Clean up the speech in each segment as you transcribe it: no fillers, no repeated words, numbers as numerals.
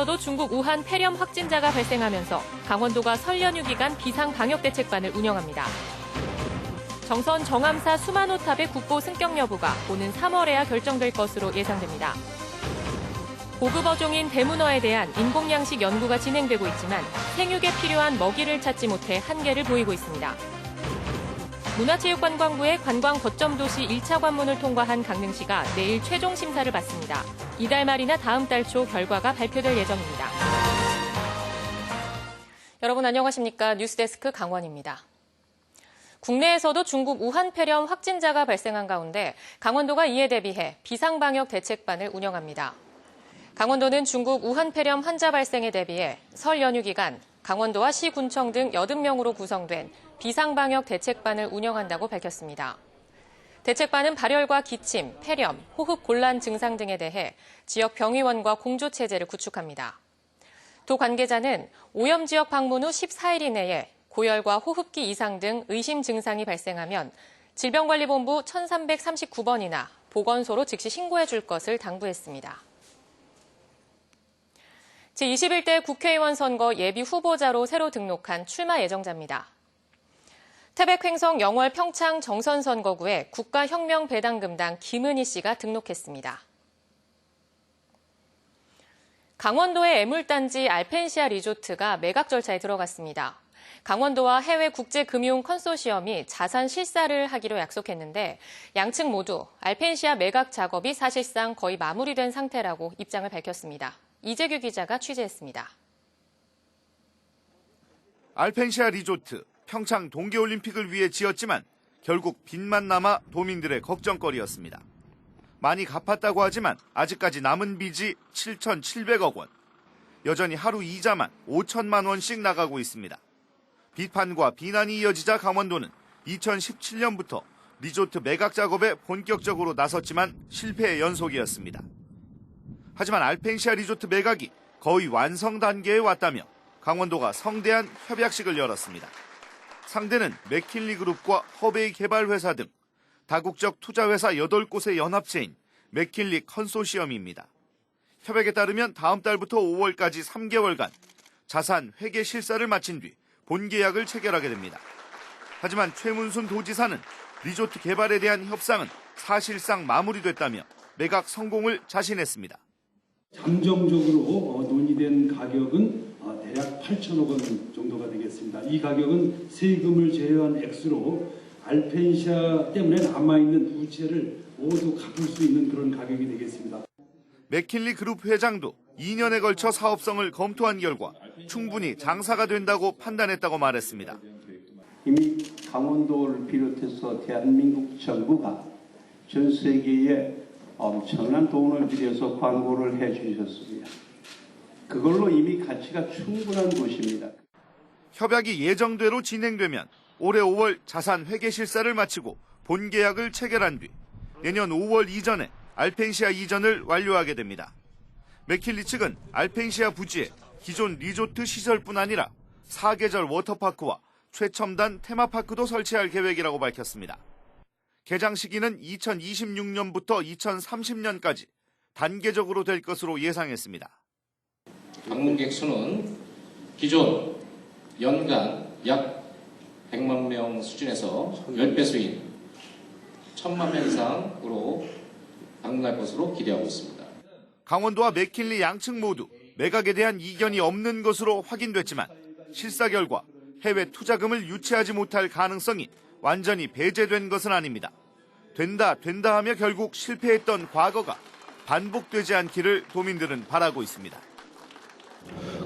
국내에서도 중국 우한 폐렴 확진자가 발생하면서 강원도가 설 연휴 기간 비상방역대책반을 운영합니다. 정선 정암사 수만호탑의 국보 승격 여부가 오는 3월에야 결정될 것으로 예상됩니다. 고급 어종인 대문어에 대한 인공양식 연구가 진행되고 있지만 생육에 필요한 먹이를 찾지 못해 한계를 보이고 있습니다. 문화체육관광부의 관광 거점 도시 1차 관문을 통과한 강릉시가 내일 최종 심사를 받습니다. 이달 말이나 다음 달 초 결과가 발표될 예정입니다. 여러분 안녕하십니까? 뉴스데스크 강원입니다. 국내에서도 중국 우한 폐렴 확진자가 발생한 가운데 강원도가 이에 대비해 비상방역 대책반을 운영합니다. 강원도는 중국 우한 폐렴 환자 발생에 대비해 설 연휴 기간 강원도와 시군청 등 80명으로 구성된 비상방역 대책반을 운영한다고 밝혔습니다. 대책반은 발열과 기침, 폐렴, 호흡 곤란 증상 등에 대해 지역 병의원과 공조체제를 구축합니다. 도 관계자는 오염 지역 방문 후 14일 이내에 고열과 호흡기 이상 등 의심 증상이 발생하면 질병관리본부 1339번이나 보건소로 즉시 신고해 줄 것을 당부했습니다. 제21대 국회의원 선거 예비 후보자로 새로 등록한 출마 예정자입니다. 태백 횡성 영월 평창 정선 선거구에 국가혁명배당금당 김은희 씨가 등록했습니다. 강원도의 애물단지 알펜시아 리조트가 매각 절차에 들어갔습니다. 강원도와 해외 국제금융 컨소시엄이 자산 실사를 하기로 약속했는데 양측 모두 알펜시아 매각 작업이 사실상 거의 마무리된 상태라고 입장을 밝혔습니다. 이재규 기자가 취재했습니다. 알펜시아 리조트, 평창 동계올림픽을 위해 지었지만 결국 빚만 남아 도민들의 걱정거리였습니다. 많이 갚았다고 하지만 아직까지 남은 빚이 7,700억 원. 여전히 하루 이자만 5천만 원씩 나가고 있습니다. 비판과 비난이 이어지자 강원도는 2017년부터 리조트 매각 작업에 본격적으로 나섰지만 실패의 연속이었습니다. 하지만 알펜시아 리조트 매각이 거의 완성 단계에 왔다며 강원도가 성대한 협약식을 열었습니다. 상대는 맥킨리 그룹과 허베이 개발회사 등 다국적 투자회사 8곳의 연합체인 맥킨리 컨소시엄입니다. 협약에 따르면 다음 달부터 5월까지 3개월간 자산 회계 실사를 마친 뒤 본계약을 체결하게 됩니다. 하지만 최문순 도지사는 리조트 개발에 대한 협상은 사실상 마무리됐다며 매각 성공을 자신했습니다. 잠정적으로 논의된 가격은 대략 8천억 원 정도가 되겠습니다. 이 가격은 세금을 제외한 액수로 알펜시아 때문에 남아있는 부채를 모두 갚을 수 있는 그런 가격이 되겠습니다. 맥킨리 그룹 회장도 2년에 걸쳐 사업성을 검토한 결과 충분히 장사가 된다고 판단했다고 말했습니다. 이미 강원도를 비롯해서 대한민국 정부가 전 세계에 엄청난 돈을 들여서 광고를 해주셨습니다. 그걸로 이미 가치가 충분한 곳입니다. 협약이 예정대로 진행되면 올해 5월 자산 회계 실사를 마치고 본계약을 체결한 뒤 내년 5월 이전에 알펜시아 이전을 완료하게 됩니다. 맥킨리 측은 알펜시아 부지에 기존 리조트 시설뿐 아니라 사계절 워터파크와 최첨단 테마파크도 설치할 계획이라고 밝혔습니다. 개장 시기는 2026년부터 2030년까지 단계적으로 될 것으로 예상했습니다. 방문객 수는 기존 연간 약 100만 명 수준에서 10배수인 1,000만 명 이상으로 방문할 것으로 기대하고 있습니다. 강원도와 맥킨리 양측 모두 매각에 대한 이견이 없는 것으로 확인됐지만 실사 결과 해외 투자금을 유치하지 못할 가능성이 완전히 배제된 것은 아닙니다. 된다 하며 결국 실패했던 과거가 반복되지 않기를 도민들은 바라고 있습니다.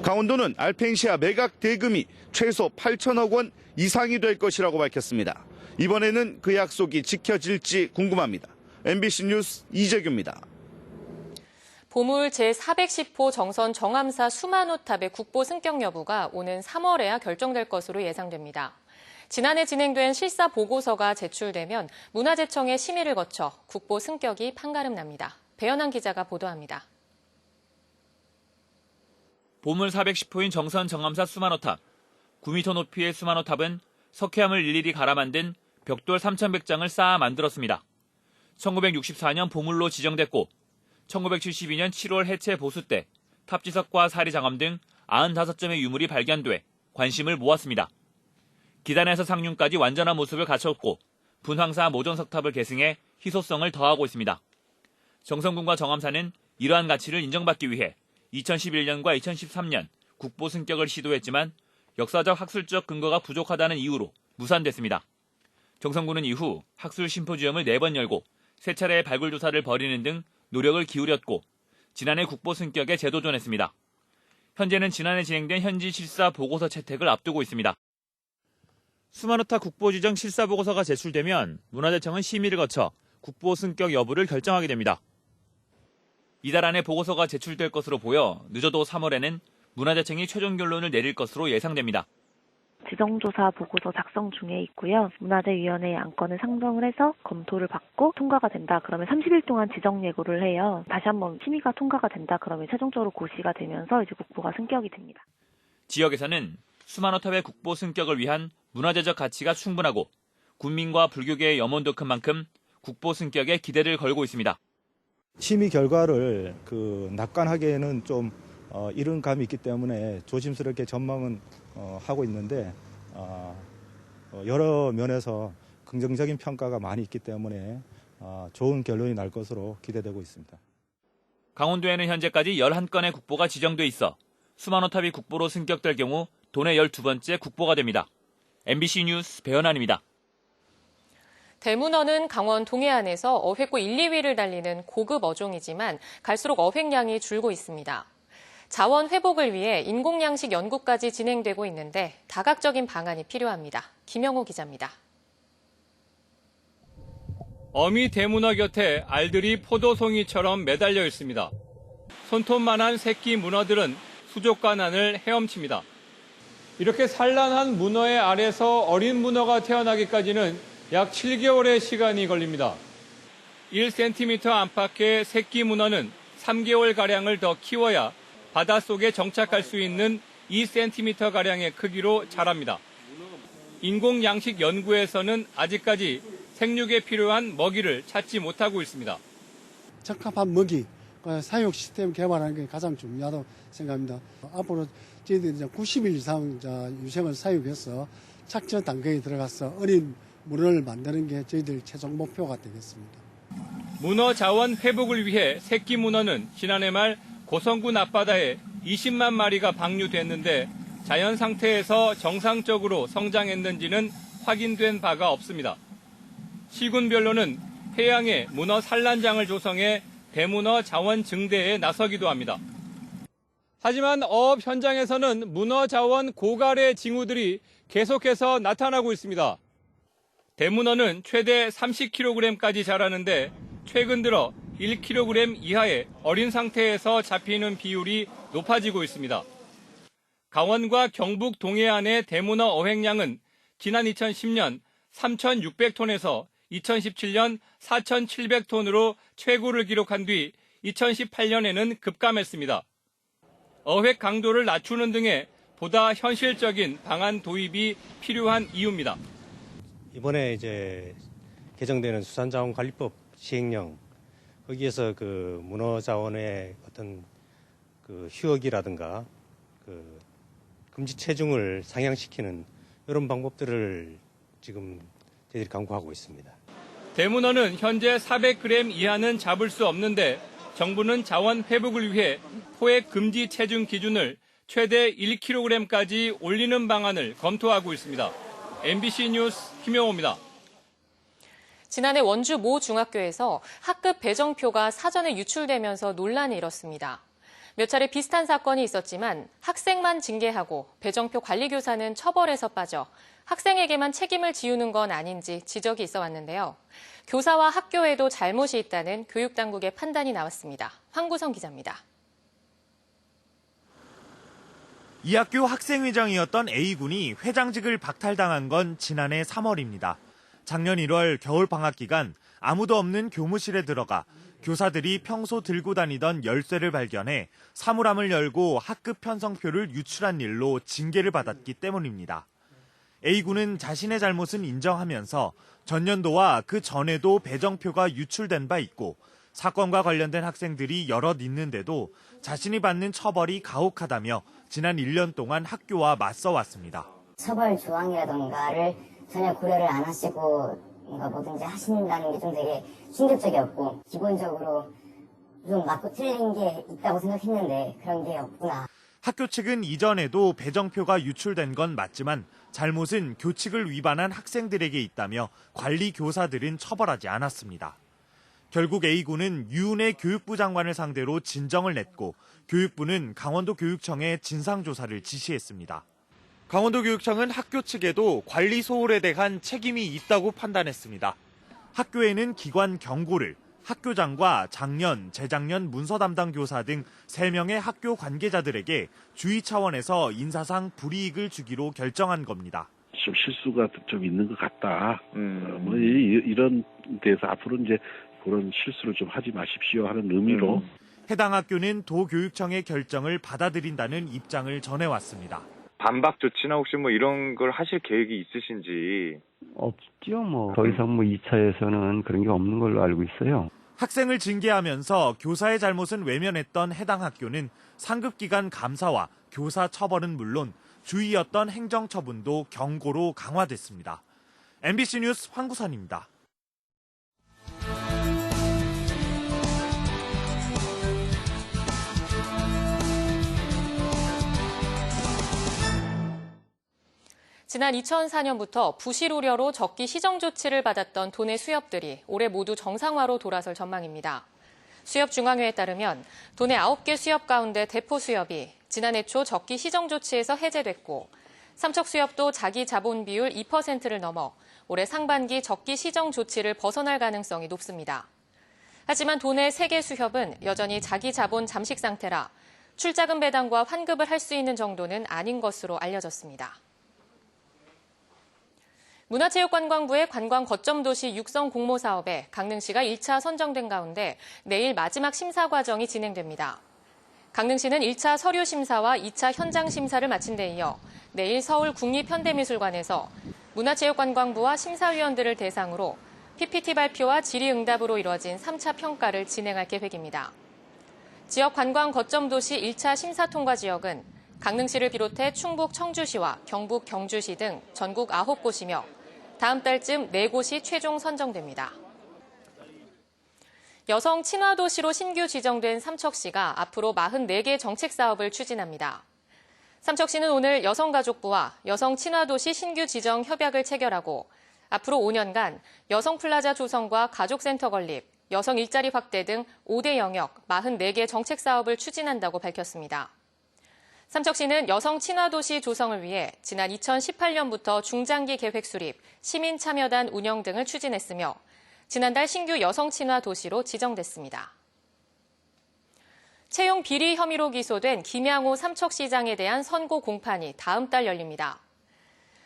강원도는 알펜시아 매각 대금이 최소 8천억 원 이상이 될 것이라고 밝혔습니다. 이번에는 그 약속이 지켜질지 궁금합니다. MBC 뉴스 이재규입니다. 보물 제410호 정선 정암사 수만호탑의 국보 승격 여부가 오는 3월에야 결정될 것으로 예상됩니다. 지난해 진행된 실사 보고서가 제출되면 문화재청의 심의를 거쳐 국보 승격이 판가름 납니다. 배현한 기자가 보도합니다. 보물 410호인 정선 정암사 수만호탑. 9m 높이의 수만호탑은 석회암을 일일이 갈아 만든 벽돌 3,100장을 쌓아 만들었습니다. 1964년 보물로 지정됐고 1972년 7월 해체 보수 때 탑지석과 사리장엄 등 95점의 유물이 발견돼 관심을 모았습니다. 기단에서 상륜까지 완전한 모습을 갖췄고 분황사 모전석탑을 계승해 희소성을 더하고 있습니다. 정성군과 정암사는 이러한 가치를 인정받기 위해 2011년과 2013년 국보 승격을 시도했지만 역사적 학술적 근거가 부족하다는 이유로 무산됐습니다. 정성군은 이후 학술 심포지엄을 4번 열고 3차례의 발굴 조사를 벌이는 등 노력을 기울였고 지난해 국보 승격에 재도전했습니다. 현재는 지난해 진행된 현지 실사 보고서 채택을 앞두고 있습니다. 수마노타 국보 지정 실사 보고서가 제출되면 문화재청은 심의를 거쳐 국보 승격 여부를 결정하게 됩니다. 이달 안에 보고서가 제출될 것으로 보여 늦어도 3월에는 문화재청이 최종 결론을 내릴 것으로 예상됩니다. 지정조사 보고서 작성 중에 있고요. 문화재위원회의 안건을 상정을 해서 검토를 받고 통과가 된다 그러면 30일 동안 지정 예고를 해요. 다시 한번 심의가 통과가 된다 그러면 최종적으로 고시가 되면서 이제 국보가 승격이 됩니다. 지역에서는 수마노탑의 국보 승격을 위한 문화재적 가치가 충분하고 군민과 불교계의 염원도 큰 만큼 국보 승격에 기대를 걸고 있습니다. 심의 결과를 낙관하기에는 좀 이른 감이 있기 때문에 조심스럽게 전망은 하고 있는데 여러 면에서 긍정적인 평가가 많이 있기 때문에 좋은 결론이 날 것으로 기대되고 있습니다. 강원도에는 현재까지 11건의 국보가 지정돼 있어 수마노탑이 국보로 승격될 경우 도내 12번째 국보가 됩니다. MBC 뉴스 배현환입니다. 대문어는 강원 동해안에서 어획고 1, 2위를 달리는 고급 어종이지만 갈수록 어획량이 줄고 있습니다. 자원 회복을 위해 인공양식 연구까지 진행되고 있는데 다각적인 방안이 필요합니다. 김영호 기자입니다. 어미 대문어 곁에 알들이 포도송이처럼 매달려 있습니다. 손톱만한 새끼 문어들은 수족관안을 헤엄칩니다. 이렇게 산란한 문어의 알에서 어린 문어가 태어나기까지는 약 7개월의 시간이 걸립니다. 1cm 안팎의 새끼 문어는 3개월가량을 더 키워야 바닷속에 정착할 수 있는 2cm가량의 크기로 자랍니다. 인공양식 연구에서는 아직까지 생육에 필요한 먹이를 찾지 못하고 있습니다. 적합한 먹이, 사육 시스템 개발하는 게 가장 중요하다고 생각합니다. 앞으로 저희들이 90일 이상 유생을 사육해서 착저 단계에 들어가서 어린 문어를 만드는 게 저희들 최종 목표가 되겠습니다. 문어 자원 회복을 위해 새끼 문어는 지난해 말 고성군 앞바다에 20만 마리가 방류됐는데 자연 상태에서 정상적으로 성장했는지는 확인된 바가 없습니다. 시군별로는 해양에 문어 산란장을 조성해 대문어 자원 증대에 나서기도 합니다. 하지만 어업 현장에서는 문어 자원 고갈의 징후들이 계속해서 나타나고 있습니다. 대문어는 최대 30kg까지 자라는데 최근 들어 1kg 이하의 어린 상태에서 잡히는 비율이 높아지고 있습니다. 강원과 경북 동해안의 대문어 어획량은 지난 2010년 3,600톤에서 2017년 4,700톤으로 최고를 기록한 뒤 2018년에는 급감했습니다. 어획 강도를 낮추는 등의 보다 현실적인 방안 도입이 필요한 이유입니다. 이번에 이제 개정되는 수산자원관리법 시행령 거기에서 문어 자원의 어떤 휴업이라든가 금지 체중을 상향시키는 이런 방법들을 지금 저희들이 강구하고 있습니다. 대문어는 현재 400g 이하는 잡을 수 없는데 정부는 자원 회복을 위해 포획 금지 체중 기준을 최대 1kg까지 올리는 방안을 검토하고 있습니다. MBC 뉴스 김영호입니다. 지난해 원주 모 중학교에서 학급 배정표가 사전에 유출되면서 논란이 일었습니다. 몇 차례 비슷한 사건이 있었지만 학생만 징계하고 배정표 관리교사는 처벌에서 빠져 학생에게만 책임을 지우는 건 아닌지 지적이 있어 왔는데요. 교사와 학교에도 잘못이 있다는 교육당국의 판단이 나왔습니다. 황구성 기자입니다. 이 학교 학생회장이었던 A군이 회장직을 박탈당한 건 지난해 3월입니다. 작년 1월 겨울방학 기간 아무도 없는 교무실에 들어가 교사들이 평소 들고 다니던 열쇠를 발견해 사물함을 열고 학급 편성표를 유출한 일로 징계를 받았기 때문입니다. A군은 자신의 잘못은 인정하면서 전년도와 그 전에도 배정표가 유출된 바 있고 사건과 관련된 학생들이 여럿 있는데도 자신이 받는 처벌이 가혹하다며 지난 1년 동안 학교와 맞서왔습니다. 처벌 조항이라던가를 전혀 고려를 안 하시고 뭔가 뭐든지 하신다는 게 좀 되게 충격적이었고, 기본적으로 좀 맞고 틀린 게 있다고 생각했는데 그런 게 없구나. 학교 측은 이전에도 배정표가 유출된 건 맞지만 잘못은 교칙을 위반한 학생들에게 있다며 관리 교사들은 처벌하지 않았습니다. 결국 A군은 유은혜 교육부 장관을 상대로 진정을 냈고 교육부는 강원도 교육청에 진상조사를 지시했습니다. 강원도 교육청은 학교 측에도 관리 소홀에 대한 책임이 있다고 판단했습니다. 학교에는 기관 경고를 학교장과 작년, 재작년 문서 담당 교사 등 3명의 학교 관계자들에게 주의 차원에서 인사상 불이익을 주기로 결정한 겁니다. 좀 실수가 좀 있는 것 같다. 이런 데서 앞으로 이제 그런 실수를 좀 하지 마십시오 하는 의미로. 해당 학교는 도교육청의 결정을 받아들인다는 입장을 전해왔습니다. 반박 조치나 혹시 이런 걸 하실 계획이 있으신지? 없죠. 더 이상 2차에서는 그런 게 없는 걸로 알고 있어요. 학생을 징계하면서 교사의 잘못은 외면했던 해당 학교는 상급기관 감사와 교사 처벌은 물론 주의였던 행정처분도 경고로 강화됐습니다. MBC 뉴스 황구선입니다. 지난 2004년부터 부실 우려로 적기 시정 조치를 받았던 도내 수협들이 올해 모두 정상화로 돌아설 전망입니다. 수협중앙회에 따르면 도내 9개 수협 가운데 대포 수협이 지난해 초 적기 시정 조치에서 해제됐고 삼척 수협도 자기 자본 비율 2%를 넘어 올해 상반기 적기 시정 조치를 벗어날 가능성이 높습니다. 하지만 도내 3개 수협은 여전히 자기 자본 잠식 상태라 출자금 배당과 환급을 할 수 있는 정도는 아닌 것으로 알려졌습니다. 문화체육관광부의 관광 거점도시 육성 공모 사업에 강릉시가 1차 선정된 가운데 내일 마지막 심사 과정이 진행됩니다. 강릉시는 1차 서류 심사와 2차 현장 심사를 마친 데 이어 내일 서울 국립현대미술관에서 문화체육관광부와 심사위원들을 대상으로 PPT 발표와 질의응답으로 이뤄진 3차 평가를 진행할 계획입니다. 지역 관광 거점도시 1차 심사 통과 지역은 강릉시를 비롯해 충북 청주시와 경북 경주시 등 전국 9곳이며 다음 달쯤 4곳이 최종 선정됩니다. 여성 친화도시로 신규 지정된 삼척시가 앞으로 44개 정책 사업을 추진합니다. 삼척시는 오늘 여성가족부와 여성 친화도시 신규 지정 협약을 체결하고 앞으로 5년간 여성 플라자 조성과 가족센터 건립, 여성 일자리 확대 등 5대 영역 44개 정책 사업을 추진한다고 밝혔습니다. 삼척시는 여성 친화도시 조성을 위해 지난 2018년부터 중장기 계획 수립, 시민 참여단 운영 등을 추진했으며 지난달 신규 여성 친화 도시로 지정됐습니다. 채용 비리 혐의로 기소된 김양호 삼척시장에 대한 선고 공판이 다음 달 열립니다.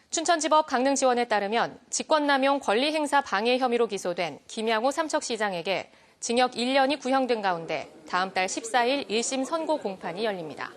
춘천지법 강릉지원에 따르면 직권남용 권리행사 방해 혐의로 기소된 김양호 삼척시장에게 징역 1년이 구형된 가운데 다음 달 14일 1심 선고 공판이 열립니다.